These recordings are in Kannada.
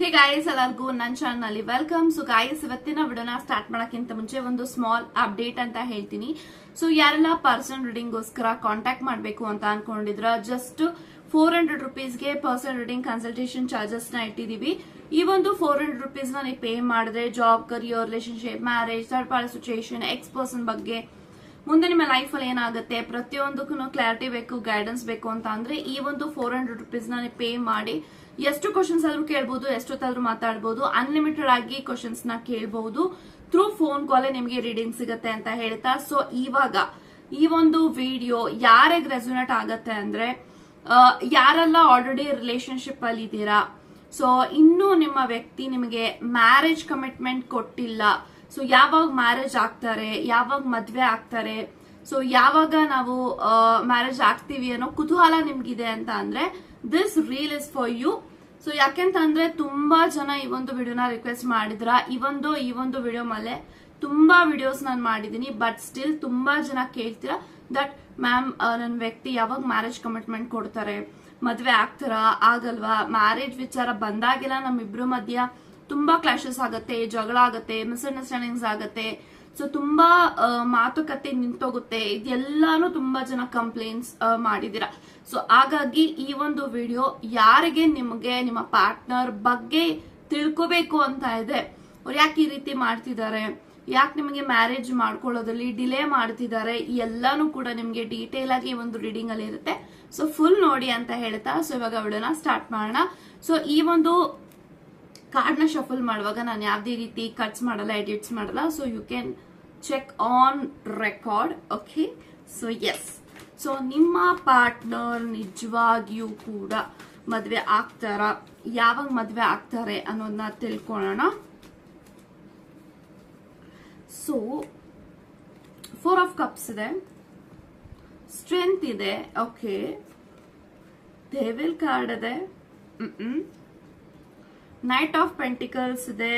ಹೇ ಗಾಯ್ಸ್, ಎಲ್ಲರಿಗೂ ನನ್ನ ಚಾನಲ್ ನಲ್ಲಿ ವೆಲ್ಕಮ್. ಸೊ ಗಾಯ್ಸ್, ಇವತ್ತಿನ ವಿಡಿಯೋನ ಸ್ಟಾರ್ಟ್ ಮಾಡಕ್ಕಿಂತ ಮುಂಚೆ ಒಂದು ಸ್ಮಾಲ್ ಅಪ್ಡೇಟ್ ಅಂತ ಹೇಳ್ತೀನಿ. ಸೊ ಯಾರೆಲ್ಲ ಪರ್ಸನಲ್ ರೀಡಿಂಗ್ ಗೋಸ್ಕರ ಕಾಂಟ್ಯಾಕ್ಟ್ ಮಾಡಬೇಕು ಅಂತ ಅನ್ಕೊಂಡಿದ್ರ, ಜಸ್ಟ್ 400 ರುಪೀಸ್ಗೆ ಪರ್ಸನಲ್ ರೀಡಿಂಗ್ ಕನ್ಸಲ್ಟೇಷನ್ ಚಾರ್ಜಸ್ ನ ಇಟ್ಟಿದೀವಿ. ಈ ಒಂದು 400 ರುಪೀಸ್ ನ ನೀವು ಪೇ ಮಾಡಿದ್ರೆ job, career, relationship, marriage, third party situation, ex person ಬಗ್ಗೆ, ಮುಂದೆ ನಿಮ್ಮ ಲೈಫ್ ಅಲ್ಲಿ ಏನಾಗುತ್ತೆ ಪ್ರತಿಯೊಂದಕ್ಕೂ ಕ್ಲಾರಿಟಿ ಬೇಕು, ಗೈಡೆನ್ಸ್ ಬೇಕು ಅಂತ ಅಂದ್ರೆ ಈ ಒಂದು 400 ರುಪೀಸ್ ನ ಪೇ ಮಾಡಿ ಎಷ್ಟು ಕ್ವಶನ್ಸ್ ಆದ್ರೂ ಕೇಳಬಹುದು, ಎಷ್ಟೊತ್ತಾದ್ರೂ ಮಾತಾಡಬಹುದು, ಅನ್ಲಿಮಿಟೆಡ್ ಆಗಿ ಕ್ವಶನ್ಸ್ ನ ಕೇಳಬಹುದು. ಥ್ರೂ ಫೋನ್ ಕಾಲ್ ನಿಮಗೆ ರೀಡಿಂಗ್ ಸಿಗುತ್ತೆ ಅಂತ ಹೇಳ್ತಾ, ಸೊ ಇವಾಗ ಈ ಒಂದು ವಿಡಿಯೋ ಯಾರಿಗೆ ರೆಸೊನೇಟ್ ಆಗತ್ತೆ ಅಂದ್ರೆ, ಯಾರೆಲ್ಲ ಆಲ್ರೆಡಿ ರಿಲೇಶನ್ಶಿಪ್ ಅಲ್ಲಿ ಇದ್ದೀರಾ, ಸೊ ಇನ್ನೂ ನಿಮ್ಮ ವ್ಯಕ್ತಿ ನಿಮಗೆ ಮ್ಯಾರೇಜ್ ಕಮಿಟ್ಮೆಂಟ್ ಕೊಟ್ಟಿಲ್ಲ, ಸೊ ಯಾವಾಗ ಮ್ಯಾರೇಜ್ ಆಗ್ತಾರೆ, ಯಾವಾಗ ಮದ್ವೆ ಆಗ್ತಾರೆ, ಸೊ ಯಾವಾಗ ನಾವು ಮ್ಯಾರೇಜ್ ಆಗ್ತೀವಿ ಅನ್ನೋ ಕುತೂಹಲ ನಿಮ್ಗಿದೆ ಅಂತ ಅಂದ್ರೆ this reel is for you. So ಯಾಕೆಂತ ಅಂದ್ರೆ ತುಂಬಾ ಜನ ಈ ಒಂದು ವಿಡಿಯೋನ ರಿಕ್ವೆಸ್ಟ್ ಮಾಡಿದ್ರ. ಈ ಒಂದು ವಿಡಿಯೋ ಮೇಲೆ ತುಂಬಾ ವಿಡಿಯೋಸ್ ನಾನು ಮಾಡಿದೀನಿ, ಬಟ್ ಸ್ಟಿಲ್ ತುಂಬಾ ಜನ ಕೇಳ್ತೀರಾ ದಟ್ ಮ್ಯಾಮ್ ನನ್ನ ವ್ಯಕ್ತಿ ಯಾವಾಗ ಮ್ಯಾರೇಜ್ ಕಮಿಟ್ಮೆಂಟ್ ಕೊಡ್ತಾರೆ, ಮದ್ವೆ ಆಗ್ತಾರಾ ಆಗಲ್ವಾ, ಮ್ಯಾರೇಜ್ ವಿಚಾರ ಬಂದಾಗೆಲ್ಲ ನಮ್ಮಿಬ್ರು ಮಧ್ಯ ತುಂಬಾ ಕ್ಲಾಶಸ್ ಆಗತ್ತೆ, ಜಗಳ ಆಗತ್ತೆ, ಮಿಸ್ಅಂಡರ್ಸ್ಟ್ಯಾಂಡಿಂಗ್ಸ್ ಆಗತ್ತೆ, ಸೊ ತುಂಬಾ ಮಾತುಕತೆ ನಿಂತೋಗುತ್ತೆ. ಇದೆಲ್ಲಾನು ತುಂಬಾ ಜನ ಕಂಪ್ಲೇಂಟ್ಸ್ ಮಾಡಿದೀರಾ. ಸೊ ಹಾಗಾಗಿ ಈ ಒಂದು ವಿಡಿಯೋ ಯಾರಿಗೆ ನಿಮಗೆ ನಿಮ್ಮ ಪಾರ್ಟ್ನರ್ ಬಗ್ಗೆ ತಿಳ್ಕೋಬೇಕು ಅಂತ ಇದೆ, ಅವ್ರು ಯಾಕೆ ಈ ರೀತಿ ಮಾಡ್ತಿದ್ದಾರೆ, ಯಾಕೆ ನಿಮಗೆ ಮ್ಯಾರೇಜ್ ಮಾಡ್ಕೊಳ್ಳೋದ್ರಲ್ಲಿ ಡಿಲೇ ಮಾಡ್ತಿದ್ದಾರೆ, ಎಲ್ಲಾನು ಕೂಡ ನಿಮ್ಗೆ ಡೀಟೇಲ್ ಆಗಿ ಒಂದು ರೀಡಿಂಗ್ ಅಲ್ಲಿ ಇರುತ್ತೆ. ಸೊ ಫುಲ್ ನೋಡಿ ಅಂತ ಹೇಳ್ತಾ, ಸೊ ಇವಾಗ ವಿಡಿಯೋನ ಸ್ಟಾರ್ಟ್ ಮಾಡೋಣ. ಸೊ ಈ ಒಂದು ಕಾರ್ಡ್ ನ ಶಫಲ್ ಮಾಡುವಾಗ ನಾನು ಯಾವ್ದೇ ರೀತಿ ಕಟ್ಸ್ ಮಾಡಲ್ಲ, ಎಡಿಟ್ಸ್ ಮಾಡಲ್ಲ. So you can check on record. Okay, so yes, so ನಿಮ್ಮ ಪಾರ್ಟ್ನರ್ ನಿಜವಾಗಿಯೂ ಕೂಡ ಮದ್ವೆ ಆಗ್ತಾರ, ಯಾವಾಗ ಮದ್ವೆ ಆಗ್ತಾರೆ ಅನ್ನೋದನ್ನ ತಿಳ್ಕೊಳ್ಳೋಣ. ಸೊ 4 ಆಫ್ ಕಪ್ಸ್ ಇದೆ, ಸ್ಟ್ರೆಂತ್ ಇದೆ, ಓಕೆ, ಡೇವಿಲ್ ಕಾರ್ಡ್ ಇದೆ, Knight of Pentacles ಇದೆ,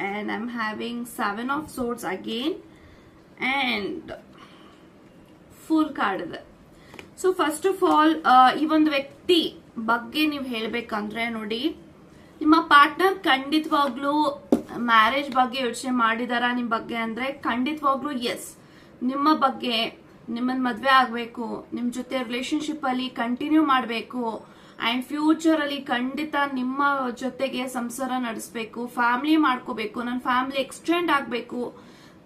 and I'm having 7 of Swords again, and Fool card ಇದೆ. ಸೊ ಫಸ್ಟ್ ಆಫ್ ಆಲ್ ಈ ಒಂದು ವ್ಯಕ್ತಿ ಬಗ್ಗೆ ನೀವು ಹೇಳ್ಬೇಕಂದ್ರೆ ನೋಡಿ, ನಿಮ್ಮ ಪಾರ್ಟ್ನರ್ ಖಂಡಿತವಾಗ್ಲೂ ಮ್ಯಾರೇಜ್ ಬಗ್ಗೆ ಯೋಚನೆ ಮಾಡಿದಾರ ನಿಮ್ ಬಗ್ಗೆ ಅಂದ್ರೆ ಖಂಡಿತವಾಗ್ಲೂ ಎಸ್, ನಿಮ್ಮ ಬಗ್ಗೆ, ನಿಮ್ಮನ್ ಮದ್ವೆ ಆಗ್ಬೇಕು, ನಿಮ್ ಜೊತೆ ರಿಲೇಶನ್ಶಿಪ್ ಅಲ್ಲಿ ಕಂಟಿನ್ಯೂ ಮಾಡ್ಬೇಕು, ಅಂಡ್ ಫ್ಯೂಚರ್ ಅಲ್ಲಿ ಖಂಡಿತ ನಿಮ್ಮ ಜೊತೆಗೆ ಸಂಸಾರ ನಡೆಸಬೇಕು, ಫ್ಯಾಮಿಲಿ ಮಾಡ್ಕೋಬೇಕು, ನನ್ನ ಫ್ಯಾಮಿಲಿ ಎಕ್ಸ್ಟೆಂಡ್ ಆಗ್ಬೇಕು,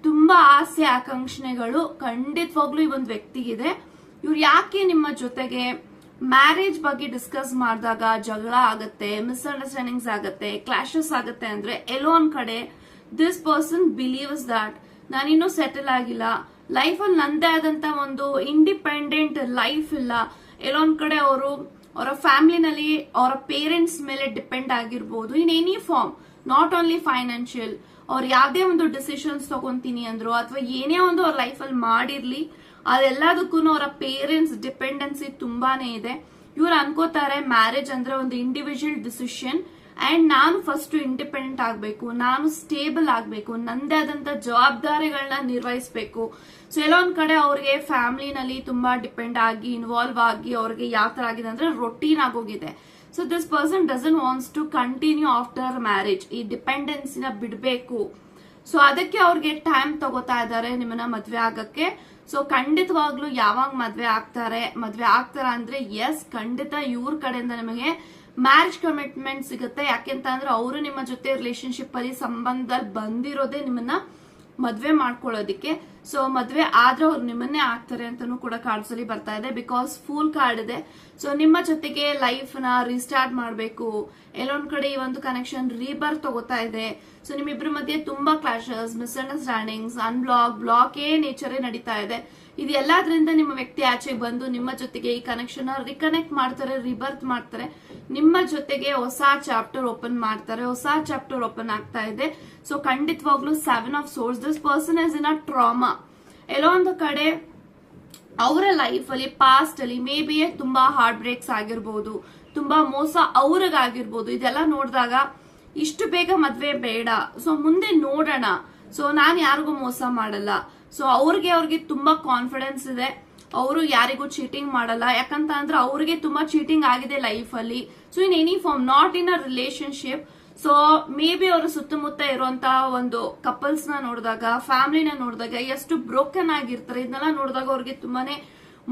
ತುಂಬಾ ಆಸೆ ಆಕಾಂಕ್ಷೆಗಳು ಖಂಡಿತವಾಗ್ಲೂ ಈ ಒಂದು ವ್ಯಕ್ತಿಗಿದೆ. ಇವ್ರು ಯಾಕೆ ನಿಮ್ಮ ಜೊತೆಗೆ ಮ್ಯಾರೇಜ್ ಬಗ್ಗೆ ಡಿಸ್ಕಸ್ ಮಾಡಿದಾಗ ಜಗಳ ಆಗತ್ತೆ, ಮಿಸ್ಅಂಡರ್ಸ್ಟ್ಯಾಂಡಿಂಗ್ಸ್ ಆಗತ್ತೆ, ಕ್ಲಾಶಸ್ ಆಗತ್ತೆ ಅಂದ್ರೆ ಎಲ್ಲೋ ಒಂದ್ ಕಡೆ ದಿಸ್ ಪರ್ಸನ್ ಬಿಲೀವ್ಸ್ ದಟ್ ನಾನಿನ್ನೂ ಸೆಟಲ್ ಆಗಿಲ್ಲ, ಲೈಫ್ ಅಲ್ಲಿ ನಂದೇ ಆದಂತ ಒಂದು ಇಂಡಿಪೆಂಡೆಂಟ್ ಲೈಫ್ ಇಲ್ಲ, ಎಲ್ಲೋ ಒಂದ್ ಕಡೆ ಅವರು ಅವರ ಫ್ಯಾಮಿಲಿನಲ್ಲಿ ಅವರ ಪೇರೆಂಟ್ಸ್ ಮೇಲೆ ಡಿಪೆಂಡ್ ಆಗಿರ್ಬೋದು in any form, not only financial. ಅವ್ರು ಯಾವ್ದೇ ಒಂದು ಡಿಸಿಷನ್ಸ್ ತಗೊಂತೀನಿ ಅಂದ್ರು ಅಥವಾ ಏನೇ ಒಂದು ಅವ್ರ ಲೈಫ್ ಅಲ್ಲಿ ಮಾಡಿರ್ಲಿ, ಅದೆಲ್ಲದಕ್ಕೂ ಅವರ ಪೇರೆಂಟ್ಸ್ ಡಿಪೆಂಡೆನ್ಸಿ ತುಂಬಾನೇ ಇದೆ. ಇವ್ರು ಅನ್ಕೋತಾರೆ ಮ್ಯಾರೇಜ್ ಅಂದ್ರೆ ಒಂದು ಇಂಡಿವಿಜುವಲ್ ಡಿಸಿಷನ್, ಅಂಡ್ ನಾನು ಫಸ್ಟ್ ಇಂಡಿಪೆಂಡೆಂಟ್ ಆಗ್ಬೇಕು, ನಾನು ಸ್ಟೇಬಲ್ ಆಗ್ಬೇಕು, ನಂದೇ ಆದಂತ ಜವಾಬ್ದಾರಿಗಳನ್ನ ನಿರ್ವಹಿಸಬೇಕು. ಸೊ ಎಲ್ಲೋ ಒಂದ್ ಕಡೆ ಅವ್ರಿಗೆ ಫ್ಯಾಮಿಲಿನಲ್ಲಿ ತುಂಬಾ ಡಿಪೆಂಡ್ ಆಗಿ ಇನ್ವಾಲ್ವ್ ಆಗಿ ಅವ್ರಿಗೆ ಯಾವ ತರ ಆಗಿದೆ ಅಂದ್ರೆ ರೊಟೀನ್ ಆಗೋಗಿದೆ. So this person doesn't wants to continue after marriage, ಈ ಡಿಪೆಂಡೆನ್ಸಿನ ಬಿಡ್ಬೇಕು. ಸೊ ಅದಕ್ಕೆ ಅವ್ರಿಗೆ ಟೈಮ್ ತಗೋತಾ ಇದ್ದಾರೆ ನಿಮ್ಮನ್ನ ಮದ್ವೆ ಆಗಕ್ಕೆ. ಸೊ ಖಂಡಿತವಾಗ್ಲೂ ಯಾವಾಗ ಮದ್ವೆ ಆಗ್ತಾರ ಅಂದ್ರೆ ಎಸ್, ಖಂಡಿತ ಇವ್ರ ಕಡೆಯಿಂದ ನಿಮಗೆ ಮ್ಯಾರೇಜ್ ಕಮಿಟ್ಮೆಂಟ್ ಸಿಗುತ್ತೆ. ಯಾಕೆಂತ ಅಂದ್ರೆ ಅವರು ನಿಮ್ಮ ಜೊತೆ ರಿಲೇಶನ್ಶಿಪ್ ಅಲ್ಲಿ ಸಂಬಂಧದಲ್ಲಿ ಬಂದಿರೋದೇ ನಿಮ್ಮನ್ನ ಮದ್ವೆ ಮಾಡ್ಕೊಳ್ಳೋದಿಕ್ಕೆ. ಸೊ ಮದ್ವೆ ಆದ್ರೆ ಅವ್ರು ನಿಮ್ಮನ್ನೇ ಆಗ್ತಾರೆ ಅಂತಾನು ಕೂಡ ಕಾರ್ಡ್ಸ್ ಅಲ್ಲಿ ಬರ್ತಾ ಇದೆ, ಬಿಕಾಸ್ ಫೂಲ್ ಕಾರ್ಡ್ ಇದೆ. ಸೊ ನಿಮ್ಮ ಜೊತೆಗೆ ಲೈಫ್ ನ ರೀಸ್ಟಾರ್ಟ್ ಮಾಡ್ಬೇಕು, ಎಲ್ಲೊಂದ್ ಕಡೆ ಈ ಒಂದು ಕನೆಕ್ಷನ್ ರೀಬರ್ತ್ ತಗೋತಾ ಇದೆ. ಸೊ ನಿಮ್ಮಿಬ್ರ ಮಧ್ಯೆ ತುಂಬಾ ಕ್ಲಾಶಸ್, ಮಿಸ್ಅಂಡರ್ಸ್ಟ್ಯಾಂಡಿಂಗ್ಸ್, ಬ್ಲಾಕೇ ನೇಚರೇ ನಡೀತಾ ಇದೆ. ಇದೆಲ್ಲದ್ರಿಂದ ನಿಮ್ಮ ವ್ಯಕ್ತಿ ಆಚೆಗೆ ಬಂದು ನಿಮ್ಮ ಜೊತೆಗೆ ಈ ಕನೆಕ್ಷನ್ ರಿಕನೆಕ್ಟ್ ಮಾಡ್ತಾರೆ, ರಿಬರ್ತ್ ಮಾಡ್ತಾರೆ, ನಿಮ್ಮ ಜೊತೆಗೆ ಹೊಸ ಚಾಪ್ಟರ್ ಓಪನ್ ಆಗ್ತಾ ಇದೆ. ಸೊ ಖಂಡಿತವಾಗ್ಲೂ 7 of source, this person is in a trauma. ಎಲ್ಲೋ ಒಂದು ಕಡೆ ಅವರ ಲೈಫ್ ಅಲ್ಲಿ ಪಾಸ್ಟ್ ಅಲ್ಲಿ ಮೇ ಬಿ ತುಂಬಾ ಹಾರ್ಟ್ ಬ್ರೇಕ್ಸ್ ಆಗಿರ್ಬೋದು, ತುಂಬಾ ಮೋಸ ಅವ್ರಿಗಾಗಿರ್ಬೋದು. ಇದೆಲ್ಲ ನೋಡಿದಾಗ ಇಷ್ಟು ಬೇಗ ಮದ್ವೆ ಬೇಡ, ಸೊ ಮುಂದೆ ನೋಡೋಣ, ಸೊ ನಾನ್ ಯಾರಿಗೂ ಮೋಸ ಮಾಡಲ್ಲ. ಸೊ ಅವ್ರಿಗೆ ತುಂಬಾ ಕಾನ್ಫಿಡೆನ್ಸ್ ಇದೆ, ಅವರು ಯಾರಿಗೂ ಚೀಟಿಂಗ್ ಮಾಡಲ್ಲ. ಯಾಕಂತ ಅಂದ್ರೆ ಅವ್ರಿಗೆ ತುಂಬಾ ಚೀಟಿಂಗ್ ಆಗಿದೆ ಲೈಫ್ ಅಲ್ಲಿ. So in any form, not in a relationship, so maybe ಅವರ ಸುತ್ತಮುತ್ತ ಇರುವಂತಹ ಒಂದು ಕಪಲ್ಸ್ ನ ನೋಡಿದಾಗ, ಫ್ಯಾಮಿಲಿನ ನೋಡಿದಾಗ ಎಷ್ಟು ಬ್ರೋಕನ್ ಆಗಿರ್ತಾರೆ, ಇದನ್ನೆಲ್ಲ ನೋಡಿದಾಗ ಅವ್ರಿಗೆ ತುಂಬಾನೇ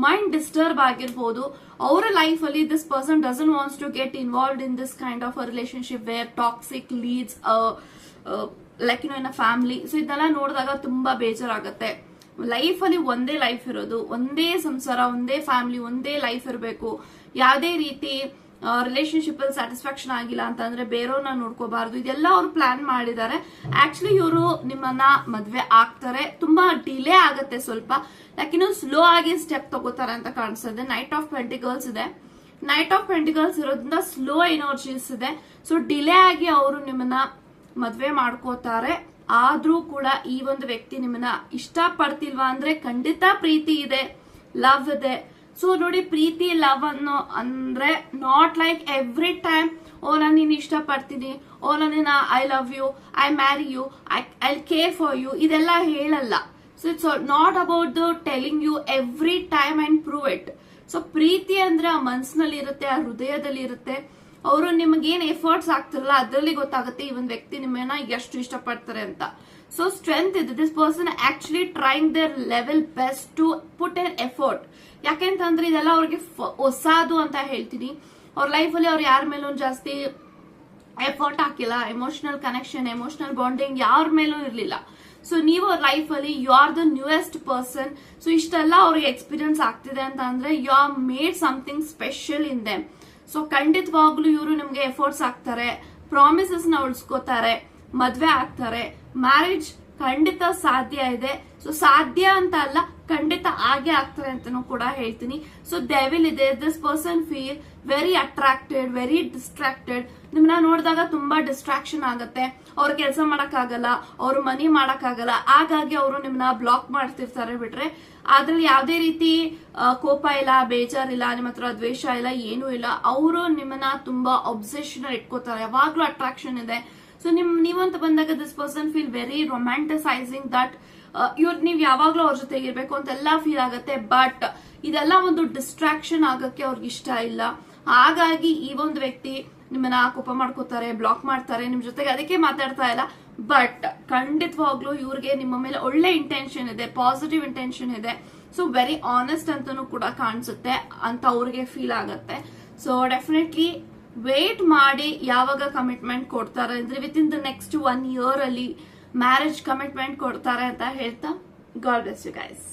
ಮೈಂಡ್ ಡಿಸ್ಟರ್ಬ್ ಆಗಿರ್ಬೋದು. ಅವರ ಲೈಫ್ ಅಲ್ಲಿ this person doesn't wants to get involved in this kind of relationship where toxic leads like in a family. So ಇದನ್ನೆಲ್ಲ ನೋಡಿದಾಗ ತುಂಬಾ ಬೇಜಾರಾಗತ್ತೆ. ಲೈಫ್ ಅಲ್ಲಿ ಒಂದೇ ಲೈಫ್ ಇರೋದು, ಒಂದೇ ಸಂಸಾರ, ಒಂದೇ ಫ್ಯಾಮಿಲಿ, ಒಂದೇ ಲೈಫ್ ಇರಬೇಕು. ಯಾವುದೇ ರೀತಿ ರಿಲೇಶನ್ಶಿಪ್ ಅಲ್ಲಿ ಸ್ಯಾಟಿಸ್ಫ್ಯಾಕ್ಷನ್ ಆಗಿಲ್ಲ ಅಂತಂದ್ರೆ ಬೇರೆಯವ್ರನ್ನ ನೋಡ್ಕೋಬಾರ್ದು. ಇದೆಲ್ಲ ಅವ್ರು ಪ್ಲಾನ್ ಮಾಡಿದ್ದಾರೆ. ಆಕ್ಚುಲಿ ಇವರು ನಿಮ್ಮನ್ನ ಮದ್ವೆ ಆಗ್ತಾರೆ, ತುಂಬಾ ಡಿಲೇ ಆಗತ್ತೆ ಸ್ವಲ್ಪ, ಯಾಕಿನ್ನು ಸ್ಲೋ ಆಗಿ ಸ್ಟೆಪ್ ತಗೋತಾರೆ ಅಂತ ಕಾಣಿಸ್ತದೆ. ನೈಟ್ ಆಫ್ ಪೆಂಟಿಕಲ್ಸ್ ಇದೆ. ನೈಟ್ ಆಫ್ ಪೆಂಟಿಕಲ್ಸ್ ಇರೋದ್ರಿಂದ ಸ್ಲೋ ಎನರ್ಜೀಸ್ ಇದೆ. ಸೊ ಡಿಲೇ ಆಗಿ ಅವರು ನಿಮ್ಮನ್ನ ಮದ್ವೆ ಮಾಡ್ಕೋತಾರೆ. ಆದ್ರೂ ಕೂಡ ಈ ಒಂದು ವ್ಯಕ್ತಿ ನಿಮ್ಮನ್ನ ಇಷ್ಟ ಪಡ್ತಿಲ್ವಾ ಅಂದ್ರೆ ಖಂಡಿತ ಪ್ರೀತಿ ಇದೆ, ಲವ್ ಇದೆ. ಸೊ ನೋಡಿ, ಪ್ರೀತಿ ಲವ್ ಅನ್ನೋ ಅಂದ್ರೆ ನಾಟ್ ಲೈಕ್ ಎವ್ರಿ ಟೈಮ್ ಓ ನಾನು ನೀನ್ ಇಷ್ಟ ಪಡ್ತೀನಿ, ಓ ನಾನು I love you, I marry you, I care for you, ಇದೆಲ್ಲ ಹೇಳಲ್ಲ. So it's not about the telling you every time and prove it. So ಪ್ರೀತಿ ಅಂದ್ರೆ ಆ ಮನ್ಸಿನಲ್ಲಿ ಇರುತ್ತೆ, ಆ ಹೃದಯದಲ್ಲಿ ಇರುತ್ತೆ. ಅವರು ನಿಮಗೇನ್ ಎಫರ್ಟ್ಸ್ ಆಗ್ತಿರಲ್ಲ ಅದರಲ್ಲಿ ಗೊತ್ತಾಗುತ್ತೆ ಈ ಒಂದು ವ್ಯಕ್ತಿ ನಿಮ್ಮನ್ನ ಎಷ್ಟು ಇಷ್ಟಪಡ್ತಾರೆ ಅಂತ. ಸೊ ಸ್ಟ್ರೆಂತ್ ಇದೆ. This person actually trying their level best to put an effort. ಯಾಕೆಂತಂದ್ರೆ ಇದೆಲ್ಲ ಅವ್ರಿಗೆ ಹೊಸದು ಅಂತ ಹೇಳ್ತೀನಿ. ಅವ್ರ ಲೈಫ್ ಅಲ್ಲಿ ಅವ್ರು ಯಾರ ಮೇಲೂ ಜಾಸ್ತಿ ಎಫರ್ಟ್ ಹಾಕಿಲ್ಲ. ಎಮೋಷನಲ್ ಕನೆಕ್ಷನ್, ಎಮೋಷನಲ್ ಬಾಂಡಿಂಗ್ ಯಾರ ಮೇಲೂ ಇರ್ಲಿಲ್ಲ. ಸೊ ನೀವು ಅವ್ರ ಲೈಫ್ ಅಲ್ಲಿ you are the newest person. So ಇಷ್ಟೆಲ್ಲ ಅವ್ರಿಗೆ ಎಕ್ಸ್ಪೀರಿಯನ್ಸ್ ಆಗ್ತಿದೆ ಅಂತ ಅಂದ್ರೆ you are made something special in them. So ಖಂಡಿತವಾಗ್ಲೂ ಇವರು ನಿಮ್ಗೆ ಎಫರ್ಟ್ಸ್ ಹಾಕ್ತಾರೆ, ಪ್ರಾಮಿಸಸ್ ನ ಉಳಿಸ್ಕೋತಾರೆ, ಮದ್ವೆ ಆಗ್ತಾರೆ. ಮ್ಯಾರೇಜ್ ಖಂಡಿತ ಸಾಧ್ಯ ಇದೆ. ಸೊ ಸಾಧ್ಯ ಅಂತ ಅಲ್ಲ, ಖಂಡಿತ ಆಗೇ ಆಗ್ತಾರೆ ಅಂತಾನು ಕೂಡ ಹೇಳ್ತೀನಿ. ಸೊ ಡೆವಿಲ್ ಇದೆ. This person feel very attracted, very distracted. ನಿಮ್ಮನ್ನ ನೋಡಿದಾಗ ತುಂಬಾ ಡಿಸ್ಟ್ರಾಕ್ಷನ್ ಆಗತ್ತೆ. ಅವ್ರ ಕೆಲಸ ಮಾಡಕ್ಕಾಗಲ್ಲ, ಅವ್ರ ಮನಿ ಮಾಡಕ್ಕಾಗಲ್ಲ, ಹಾಗಾಗಿ ಅವರು ನಿಮ್ಮನ್ನ ಬ್ಲಾಕ್ ಮಾಡ್ತಿರ್ತಾರೆ ಬಿಟ್ರೆ ಅದ್ರಲ್ಲಿ ಯಾವುದೇ ರೀತಿ ಕೋಪ ಇಲ್ಲ, ಬೇಜಾರಿಲ್ಲ, ನಿಮ್ಮ ಹತ್ರ ದ್ವೇಷ ಇಲ್ಲ, ಏನೂ ಇಲ್ಲ. ಅವರು ನಿಮ್ಮನ್ನ ತುಂಬಾ ಅಬ್ಸೆಷನ್ ಇಟ್ಕೋತಾರೆ, ಯಾವಾಗ್ಲೂ ಅಟ್ರಾಕ್ಷನ್ ಇದೆ. ಸೊ ನೀವಂತ ಬಂದಾಗ this person feel very romanticising that ನೀವ್ ಯಾವಾಗ್ಲೂ ಅವ್ರ ಜೊತೆಗೆ ಇರ್ಬೇಕು ಅಂತೆಲ್ಲ ಫೀಲ್ ಆಗತ್ತೆ. ಬಟ್ ಇದೆಲ್ಲ ಒಂದು ಡಿಸ್ಟ್ರಾಕ್ಷನ್ ಆಗಕ್ಕೆ ಅವ್ರಿಗೆ ಇಷ್ಟ ಇಲ್ಲ. ಹಾಗಾಗಿ ಈ ಒಂದು ವ್ಯಕ್ತಿ ನಿಮ್ಮನ್ನ ಕೋಪ ಮಾಡ್ಕೋತಾರೆ, ಬ್ಲಾಕ್ ಮಾಡ್ತಾರೆ, ನಿಮ್ ಜೊತೆಗೆ ಅದಕ್ಕೆ ಮಾತಾಡ್ತಾ ಇಲ್ಲ. ಬಟ್ ಖಂಡಿತವಾಗ್ಲೂ ಇವ್ರಿಗೆ ನಿಮ್ಮ ಮೇಲೆ ಒಳ್ಳೆ ಇಂಟೆನ್ಷನ್ ಇದೆ, ಪಾಸಿಟಿವ್ ಇಂಟೆನ್ಷನ್ ಇದೆ. ಸೊ ವೆರಿ ಆನೆಸ್ಟ್ ಅಂತಾನು ಕೂಡ ಕಾಣಿಸುತ್ತೆ ಅಂತ ಅವ್ರಿಗೆ ಫೀಲ್ ಆಗತ್ತೆ. ಸೊ ಡೆಫಿನೆಟ್ಲಿ ವೇಟ್ ಮಾಡಿ ಯಾವಾಗ ಕಮಿಟ್ಮೆಂಟ್ ಕೊಡ್ತಾರೆ ಅಂದ್ರೆ with in the next 1 year ಅಲ್ಲಿ ಮ್ಯಾರೇಜ್ ಕಮಿಟ್ಮೆಂಟ್ ಕೊಡ್ತಾರೆ ಅಂತ ಹೇಳ್ತಾ, ಗಾಡ್ ಬ್ಲೆಸ್ ಯು ಗೈಸ್.